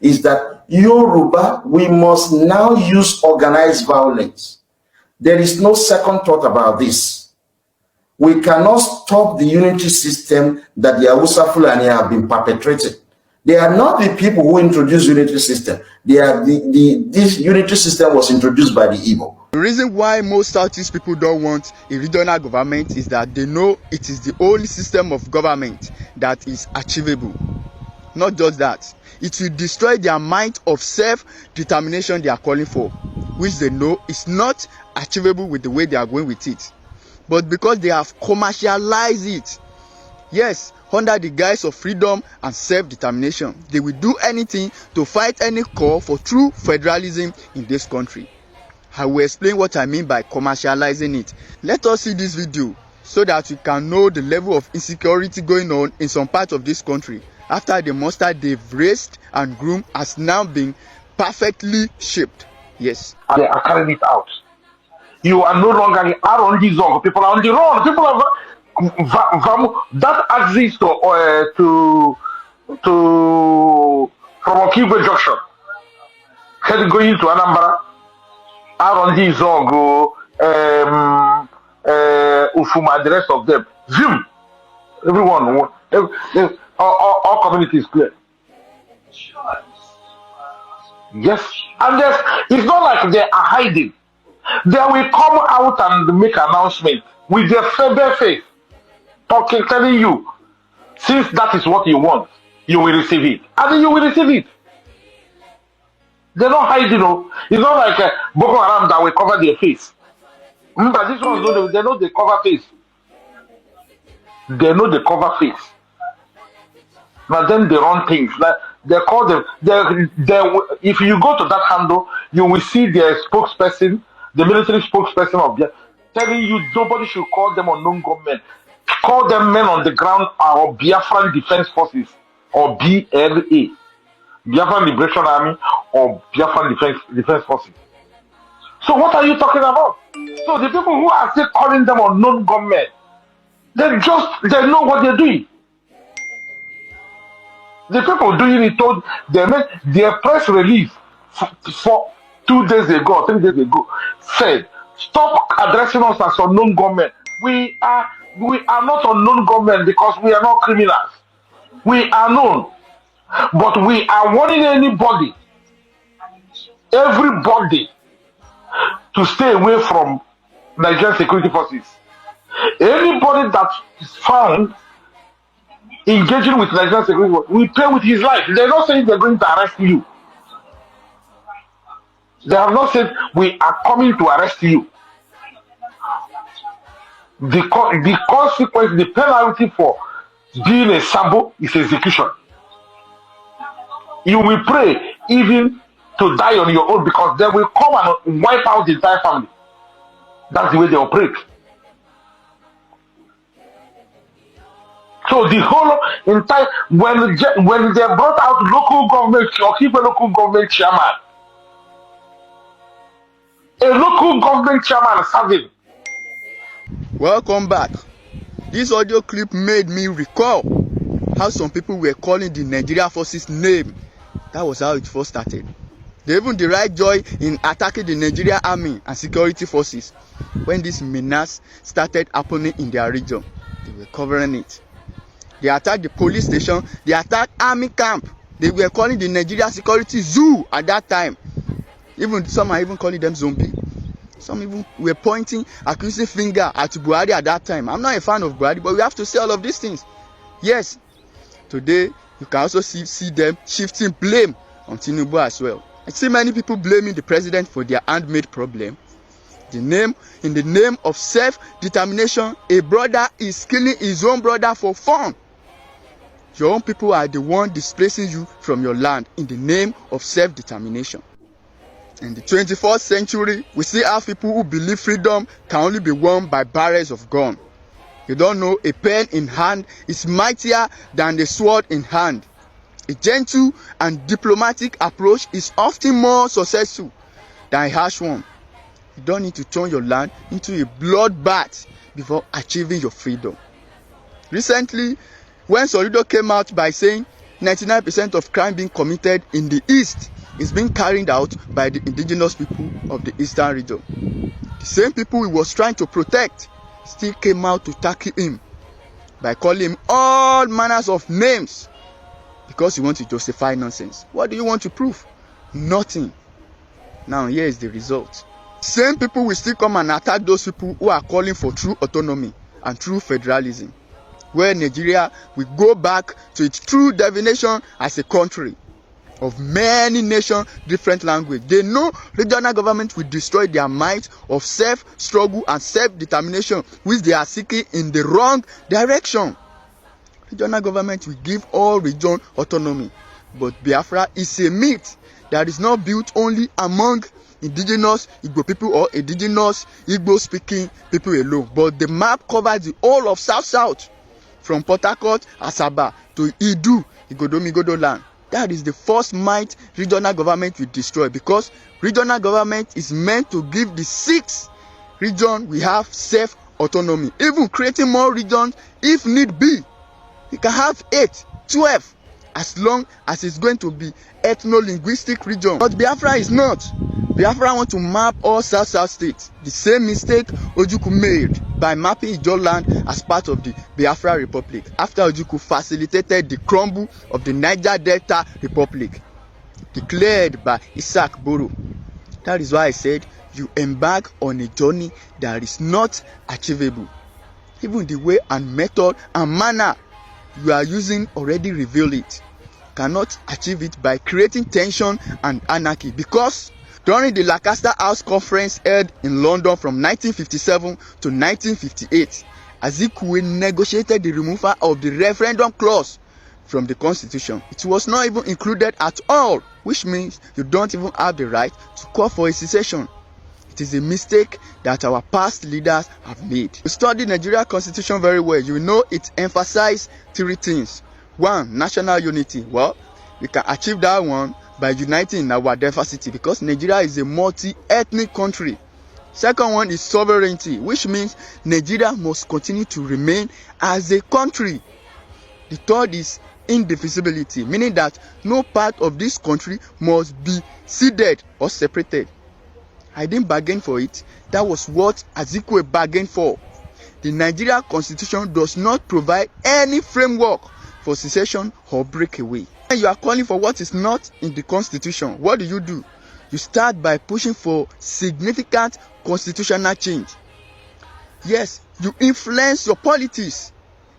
is that Yoruba, we must now use organized violence. There is no second thought about this. We cannot stop the unity system that the Hausa Fulani have been perpetrating. They are not the people who introduced unity system. They are this unity system was introduced by the Igbo. The reason why most Southeast people don't want a regional government is that they know it is the only system of government that is achievable. Not just that, it will destroy their mind of self-determination they are calling for, which they know is not achievable with the way they are going with it. But because they have commercialized it, yes, under the guise of freedom and self-determination, they will do anything to fight any call for true federalism in this country. I will explain what I mean by commercializing it. Let us see this video so that we can know the level of insecurity going on in some parts of this country after the monster they've raised and groomed has now been perfectly shaped. Yes. They are carrying it out. You are no longer on the zone. People are on the road. People are that axis to from Okigwe Junction, heading going to Anambra, Arondi Zongo, Ufuma, the rest of them. Zoom, everyone, all communities clear. Yes, and it's not like they are hiding. They will come out and make announcement with their bare face, telling you, since that is what you want, you will receive it, and then you will receive it. They're not hiding, It's not like Boko Haram that will cover their face. But this one, they know they cover face. They know they cover face. But then they run things. Like they call them. If you go to that handle, you will see their spokesperson, the military spokesperson of them, telling you nobody should call them unknown government. Call them men on the ground or Biafran Defense Forces or BLA, Biafran Liberation Army or Biafran Defense Forces. So what are you talking about? So the people who are still calling them unknown government, they know what they're doing. The people doing it told them their press release for 2 days ago, 3 days ago, said, stop addressing us as unknown government. We are not unknown government because we are not criminals. We are known. But we are warning everybody, to stay away from Nigerian security forces. Anybody that is found engaging with Nigerian security forces will pay with his life. They're not saying they're going to arrest you. They have not said we are coming to arrest you. The consequence, the penalty for being a Sabo is execution. You will pray even to die on your own because they will come and wipe out the entire family. That's the way they operate. So the whole entire when they brought out local government or keep a local government chairman, a local government chairman serving. Welcome back. This audio clip made me recall how some people were calling the Nigeria forces name. That was how it first started. They even derived joy in attacking the Nigerian army and security forces. When this menace started happening in their region, they were covering it. They attacked the police station. They attacked army camp. They were calling the Nigeria security zoo at that time. Even some are even calling them zombie. Some even were pointing accusing finger at Buhari at that time. I'm not a fan of Buhari, but we have to say all of these things. Yes, today you can also see them shifting blame on Tinubu as well. I see many people blaming the president for their handmade problem. In the name of self-determination, a brother is killing his own brother for fun. Your own people are the one displacing you from your land in the name of self-determination. In the 21st century, we see how people who believe freedom can only be won by barrels of gun. You don't know a pen in hand is mightier than the sword in hand. A gentle and diplomatic approach is often more successful than a harsh one. You don't need to turn your land into a bloodbath before achieving your freedom. Recently, when Soludo came out by saying 99% of crime being committed in the East is being carried out by the indigenous people of the Eastern region. The same people he was trying to protect still came out to tackle him by calling him all manners of names because you want to justify nonsense. What do you want to prove? Nothing. Now here is the result. Same people will still come and attack those people who are calling for true autonomy and true federalism, where Nigeria will go back to its true definition as a country of many nations, different language. They know regional government will destroy their might of self-struggle and self-determination, which they are seeking in the wrong direction. Regional government will give all region autonomy, but Biafra is a myth that is not built only among indigenous Igbo people or indigenous Igbo speaking people alone, but the map covers the whole of South, from Port Harcourt, Asaba to Idu, Igodomigodo land. That is the first might regional government will destroy, because regional government is meant to give the 6 region we have self-autonomy, even creating more regions if need be. We can have 8, 12, as long as it's going to be ethno-linguistic region. But Biafra is not. Biafra want to map all South states. The same mistake Ojukwu made by mapping Ijaw land as part of the Biafra Republic, after Ojukwu facilitated the crumble of the Niger Delta Republic, declared by Isaac Boro. That is why I said you embark on a journey that is not achievable. Even the way and method and manner you are using already reveal it. Cannot achieve it by creating tension and anarchy, because during the Lancaster House Conference held in London from 1957 to 1958, Azikiwe negotiated the removal of the referendum clause from the constitution. It was not even included at all, which means you don't even have the right to call for a secession. It is a mistake that our past leaders have made. You study Nigerian constitution very well, you know it emphasizes 3 things. 1, national unity. Well, we can achieve that one by uniting in our diversity, because Nigeria is a multi-ethnic country. Second one is sovereignty, which means Nigeria must continue to remain as a country. The third is indivisibility, meaning that no part of this country must be ceded or separated. I didn't bargain for it. That was what Azikiwe bargained for. The Nigerian constitution does not provide any framework for secession or breakaway. When you are calling for what is not in the constitution, what do? You start by pushing for significant constitutional change. Yes, you influence your politics.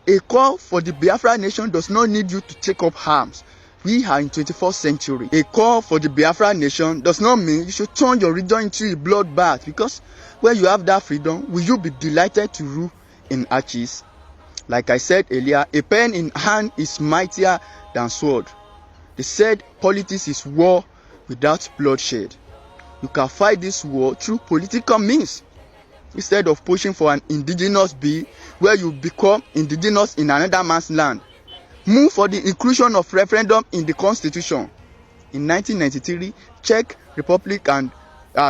A call for the Biafra nation does not need you to take up arms. We are in 21st century. A call for the Biafra nation does not mean you should turn your region into a bloodbath, because when you have that freedom, will you be delighted to rule in arches? Like I said earlier, a pen in hand is mightier than sword. They said politics is war without bloodshed. You can fight this war through political means, instead of pushing for an indigenous bill where you become indigenous in another man's land. Move for the inclusion of referendum in the constitution. In 1993, Czech Republic and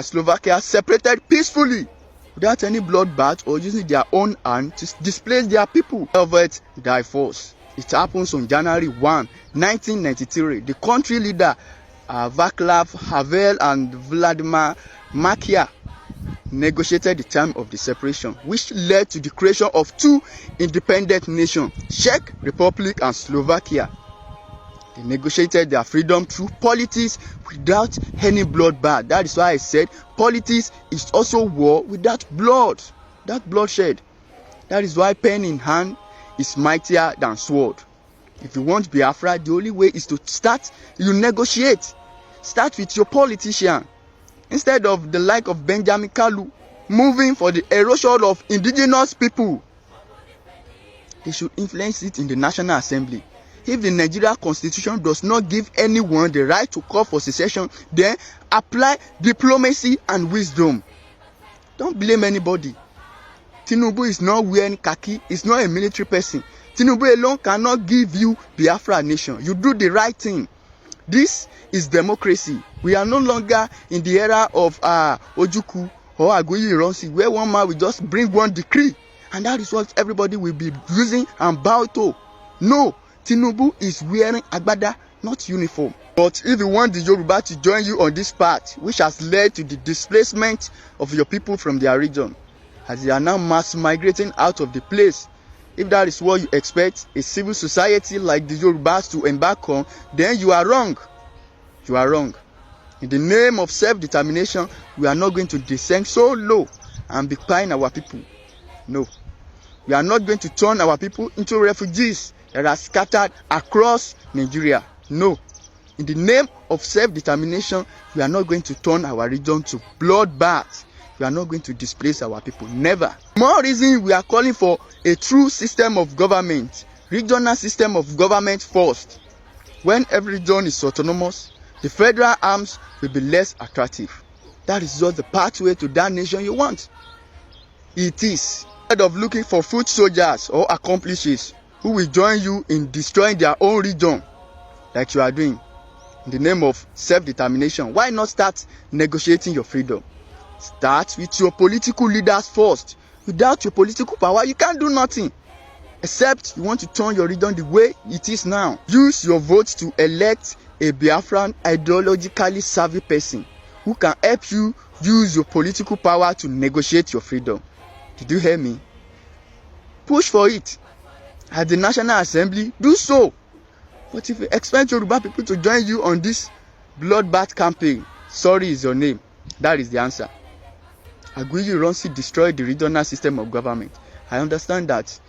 Slovakia separated peacefully, without any bloodbath or using their own hand to displace their people. Velvet divorce. It happens on January 1, 1993. The country leader Václav Havel and Vladimir Makia negotiated the term of the separation, which led to the creation of 2 independent nations, Czech Republic and Slovakia. They negotiated their freedom through politics without any bloodbath. That is why I said politics is also war without blood, that bloodshed. That is why pen in hand is mightier than sword. If you want Biafra, the only way is to start, you negotiate. Start with your politician. Instead of the like of Benjamin Kalu moving for the erosion of indigenous people, they should influence it in the National Assembly. If the Nigerian constitution does not give anyone the right to call for secession, then apply diplomacy and wisdom. Don't blame anybody. Tinubu is not wearing khaki, he's not a military person. Tinubu alone cannot give you Biafra nation. You do the right thing. This is democracy. We are no longer in the era of Ojukwu or Agoyi Ironsi, where one man will just bring one decree, and that is what everybody will be using and bow to. No, Tinubu is wearing agbada, not uniform. But if you want the Yoruba to join you on this path, which has led to the displacement of your people from their region, as they are now mass migrating out of the place, if that is what you expect a civil society like the Yorubas to embark on, then you are wrong. You are wrong. In the name of self-determination, we are not going to descend so low and be buying our people. No. We are not going to turn our people into refugees that are scattered across Nigeria. No. In the name of self-determination, we are not going to turn our region to bloodbath. We are not going to displace our people. Never. More reason we are calling for a true system of government, regional system of government first. When every region is autonomous, the federal arms will be less attractive. That is just the pathway to that nation you want. It is. Instead of looking for foot soldiers or accomplices who will join you in destroying their own region, like you are doing, in the name of self-determination, why not start negotiating your freedom? Start with your political leaders first. Without your political power, you can't do nothing. Except you want to turn your region the way it is now. Use your vote to elect a Biafran ideologically savvy person who can help you use your political power to negotiate your freedom. Did you hear me? Push for it. At the National Assembly, do so. But if you expect Yoruba people to join you on this bloodbath campaign, sorry is your name. That is the answer. Aguiyi Ronsi destroyed the regional system of government. I understand that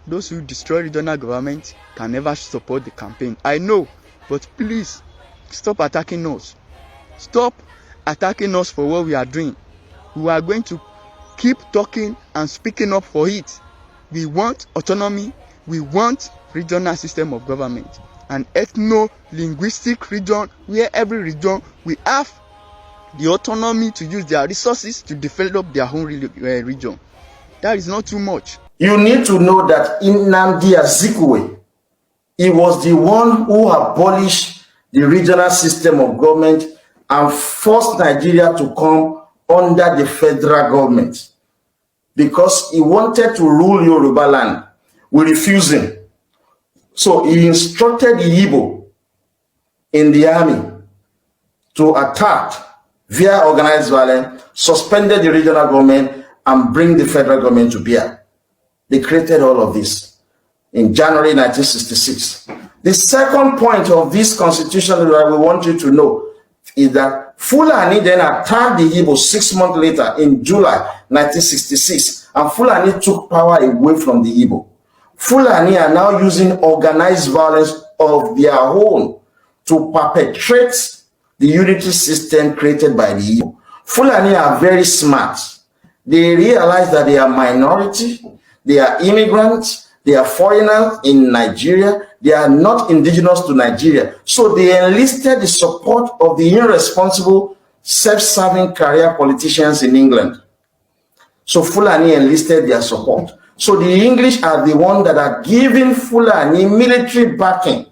those who destroy regional government can never support the campaign. I know, but please stop attacking us. Stop attacking us for what we are doing. We are going to keep talking and speaking up for it. We want autonomy. We want regional system of government. An ethno-linguistic region where every region will have the autonomy to use their resources to develop their own region. That is not too much. You need to know that Nnamdi Azikiwe, he was the one who abolished the regional system of government and forced Nigeria to come under the federal government because he wanted to rule Yoruba land. We refused him. So he instructed the Igbo in the army to attack via organized violence, suspended the regional government, and bring the federal government to bear. They created all of this in January 1966. The second point of this constitution that we want you to know is that Fulani then attacked the Igbo 6 months later in July 1966, and Fulani took power away from the Igbo. Fulani are now using organized violence of their own to perpetrate the unity system created by the Igbo. Fulani are very smart. They realize that they are minority, they are immigrants, they are foreigners in Nigeria, they are not indigenous to Nigeria. So they enlisted the support of the irresponsible, self-serving career politicians in England. So Fulani enlisted their support. So the English are the ones that are giving Fulani military backing,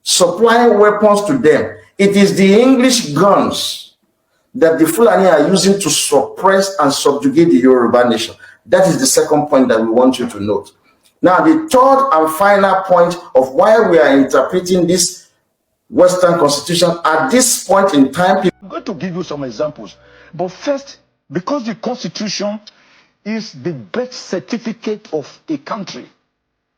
supplying weapons to them. It is the English guns that the Fulani are using to suppress and subjugate the Yoruba nation. That is the second point that we want you to note. Now, the third and final point of why we are interpreting this Western Constitution at this point in time. I'm going to give you some examples. But first, because the Constitution is the birth certificate of a country,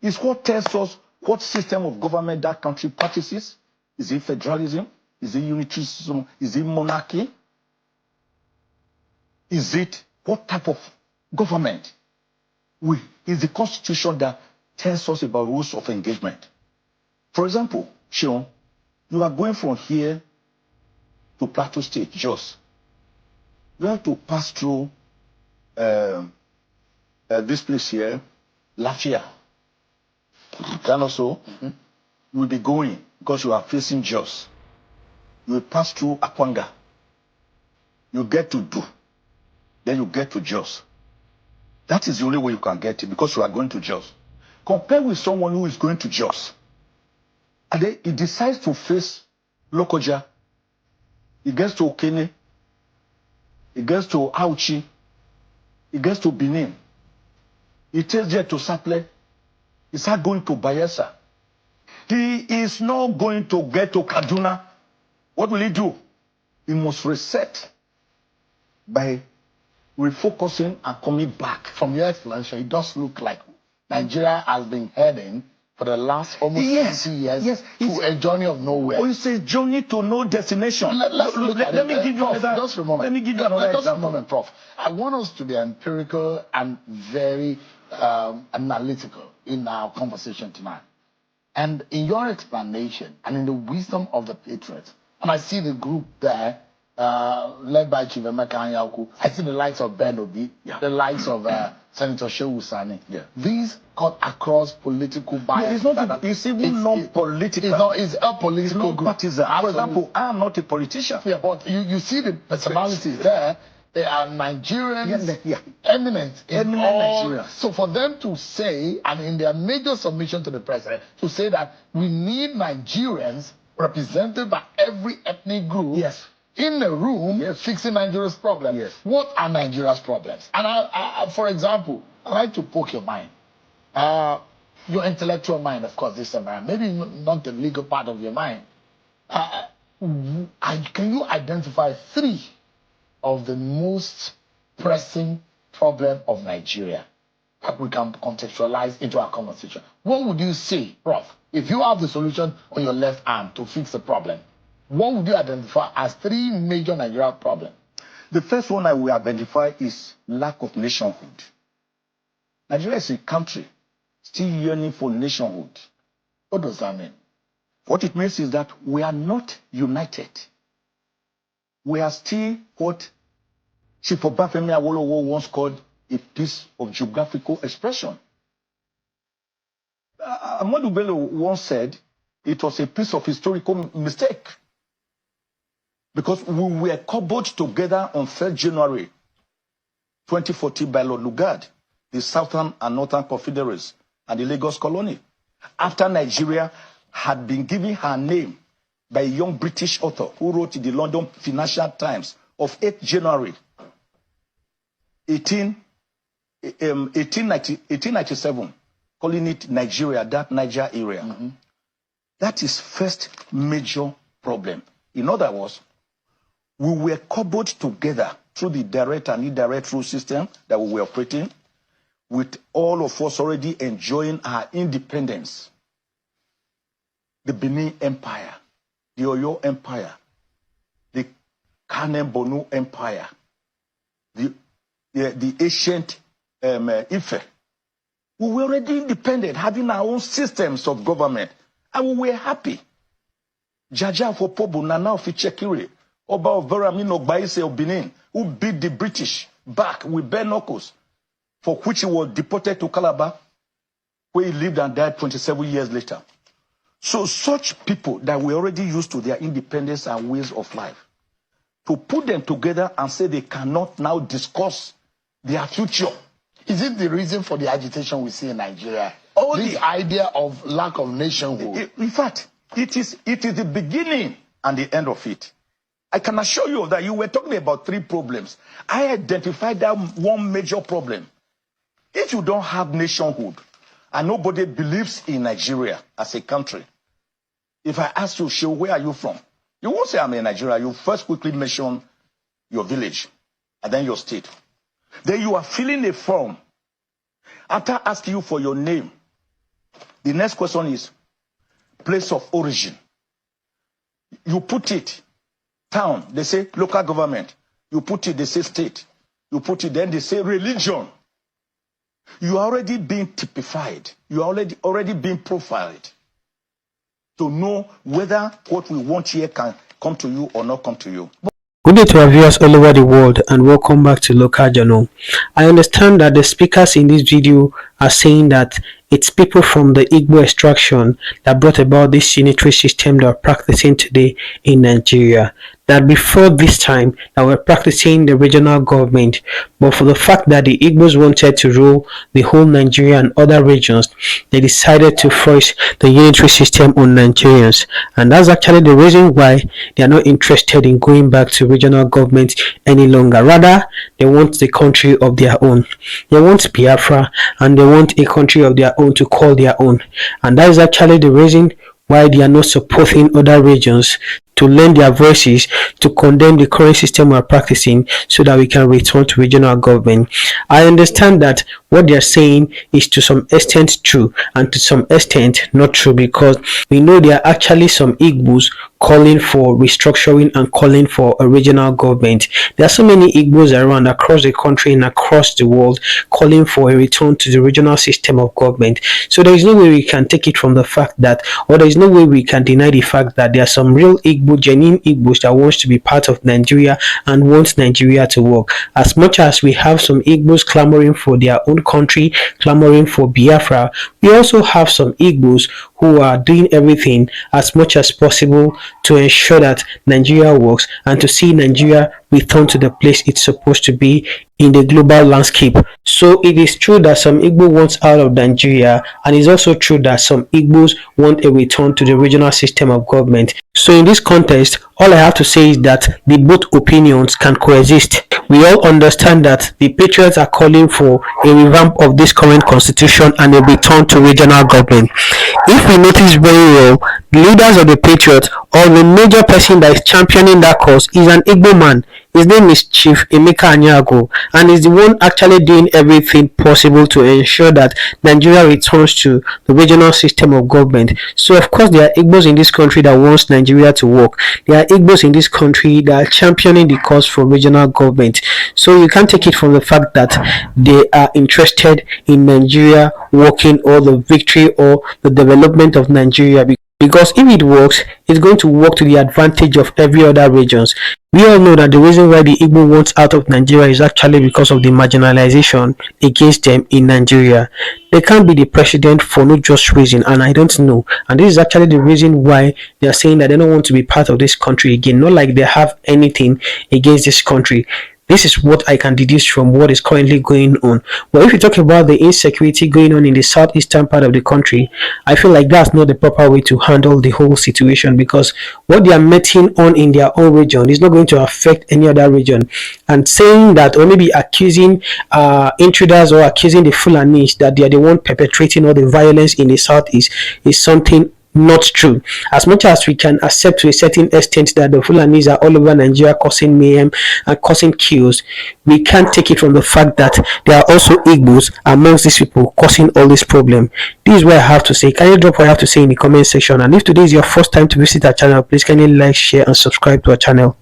it's what tells us what system of government that country practices. Is it federalism? Is it unitarism? Is it monarchy? Is it what type of government? Is the Constitution that tells us about rules of engagement. For example, Sean, you are going from here to Plateau State, Jos. You have to pass through this place here, Lafia. Then also, you will be going because you are facing Jos. You will pass through Akwanga. You get to Do. Then you get to Jos. That is the only way you can get it because you are going to Jos. Compare with someone who is going to Jos. And then he decides to face Lokoja. He gets to Okene. He gets to Auchi. He gets to Benin. He takes there to Saple. He starts going to Bayelsa. He is not going to get to Kaduna. What will he do? He must reset by refocusing and coming back. From your explanation, it does look like Nigeria has been heading for the last almost 50 years to a journey of nowhere. Oh, it's a journey to no destination. Let me give you another. Just a moment. Let me give you another Just a example. moment, Prof. I want us to be empirical and very analytical in our conversation tonight. And in your explanation and in the wisdom of the patriots, and I see the group there led by Chief Emeka Anyaoku, I see the likes of Ben Obi, the likes of Senator Shehu Sani. Yeah. These cut across political bias. It's even non-political. It's a political group. Partisan. For example, I am not a politician. Yeah, but you see the personalities there. They are Nigerians, eminent in all. Nigerians. So for them to say, and in their major submission to the president, to say that we need Nigerians represented by every ethnic group in a room fixing Nigeria's problems. What are Nigeria's problems? And I, for example, I like to poke your mind. Your intellectual mind, of course, this time, maybe not the legal part of your mind. Can you identify 3 of the most pressing problem of Nigeria that we can contextualize into our conversation? What would you say, Prof, if you have the solution on your left arm to fix the problem? What would you identify as 3 major Nigerian problems? The first one I will identify is lack of nationhood. Nigeria is a country still yearning for nationhood. What does that mean? What it means is that we are not united. We are still what Chief Obafemi Awolowo once called a piece of geographical expression. Ahmadu Bello once said it was a piece of historical mistake because we were cobbled together on 1st January 2014 by Lord Lugard, the Southern and Northern Confederates, and the Lagos colony, after Nigeria had been given her name by a young British author who wrote in the London Financial Times of 8th January 1897, calling it Nigeria, that Niger area. That is first major problem. In other words, we were cobbled together through the direct and indirect rule system that we were operating, with all of us already enjoying our independence. The Benin Empire, the Oyo Empire, the Kanem Bonu Empire, the ancient Ife. We were already independent, having our own systems of government, and we were happy. Jaja for Pobo, Nana of Ichekiri, Oba of Veramino Baise of Benin, who beat the British back with bare knuckles, for which he was deported to Calabar, where he lived and died 27 years later. So such people that were already used to their independence and ways of life, to put them together and say they cannot now discuss their future. Is it the reason for the agitation we see in Nigeria? This idea of lack of nationhood. In fact, it is the beginning and the end of it. I can assure you that you were talking about 3 problems. I identified that one major problem. If you don't have nationhood and nobody believes in Nigeria as a country, if I ask you, Shehu, where are you from? You won't say I'm in Nigeria. You first quickly mention your village and then your state. Then you are filling a form. After asking you for your name, the next question is place of origin. You put it town, they say local government. You put it, they say state. You put it, then they say religion. You are already being typified. You are already being profiled to know whether what we want here can come to you or not come to you. Good day to our viewers all over the world and welcome back to Local Journal. I understand that the speakers in this video are saying that it's people from the Igbo extraction that brought about this unitary system that we're practicing today in Nigeria. That before this time that we're practicing the regional government, but for the fact that the Igbos wanted to rule the whole Nigeria and other regions, they decided to force the unitary system on Nigerians, and that's actually the reason why they are not interested in going back to regional government any longer. Rather, they want the country of their own. They want Biafra and they want a country of their own to call their own, and that is actually the reason why they are not supporting other regions to lend their voices to condemn the current system we are practicing so that we can return to regional government. I understand that what they are saying is to some extent true and to some extent not true, because we know there are actually some Igbos calling for restructuring and calling for a regional government. There are so many Igbos around across the country and across the world calling for a return to the regional system of government. So there is no way we can take it from the fact that, or there is no way we can deny the fact that there are some real Igbo, genuine Igbos that wants to be part of Nigeria and wants Nigeria to work. As much as we have some Igbos clamoring for their own country, clamoring for Biafra, we also have some Igbos who are doing everything as much as possible to ensure that Nigeria works and to see Nigeria return to the place it's supposed to be in the global landscape. So it is true that some Igbo wants out of Nigeria, and it's also true that some Igbos want a return to the regional system of government. So in this context, all I have to say is that the both opinions can coexist. We all understand that the patriots are calling for a revamp of this current constitution and a return to regional government. If we notice very well, the leaders of the patriots, or the major person that is championing that cause, is an Igbo man. His name is Chief Emeka Anyago, and is the one actually doing everything possible to ensure that Nigeria returns to the regional system of government. So of course there are Igbos in this country that wants Nigeria to work. There are Igbos in this country that are championing the cause for regional government. So you can't take it from the fact that they are interested in Nigeria working, or the victory or the development of Nigeria, because if it works, it's going to work to the advantage of every other regions. We all know that the reason why the Igbo wants out of Nigeria is actually because of the marginalization against them in Nigeria. They can't be the president for no just reason, and I don't know. And this is actually the reason why they are saying that they don't want to be part of this country again. Not like they have anything against this country. This is what I can deduce from what is currently going on. But if you talk about the insecurity going on in the southeastern part of the country, I feel like that's not the proper way to handle the whole situation, because what they are meting on in their own region is not going to affect any other region. And saying that, or maybe accusing intruders or accusing the Fulanis that they are the one perpetrating all the violence in the southeast is something not true. As much as we can accept to a certain extent that the Fulanis are all over Nigeria causing mayhem and causing chaos, we can't take it from the fact that there are also Igbos amongst these people causing all this problem. This is what I have to say. Can you drop what I have to say in the comment section? And if today is your first time to visit our channel, please kindly like, share and subscribe to our channel.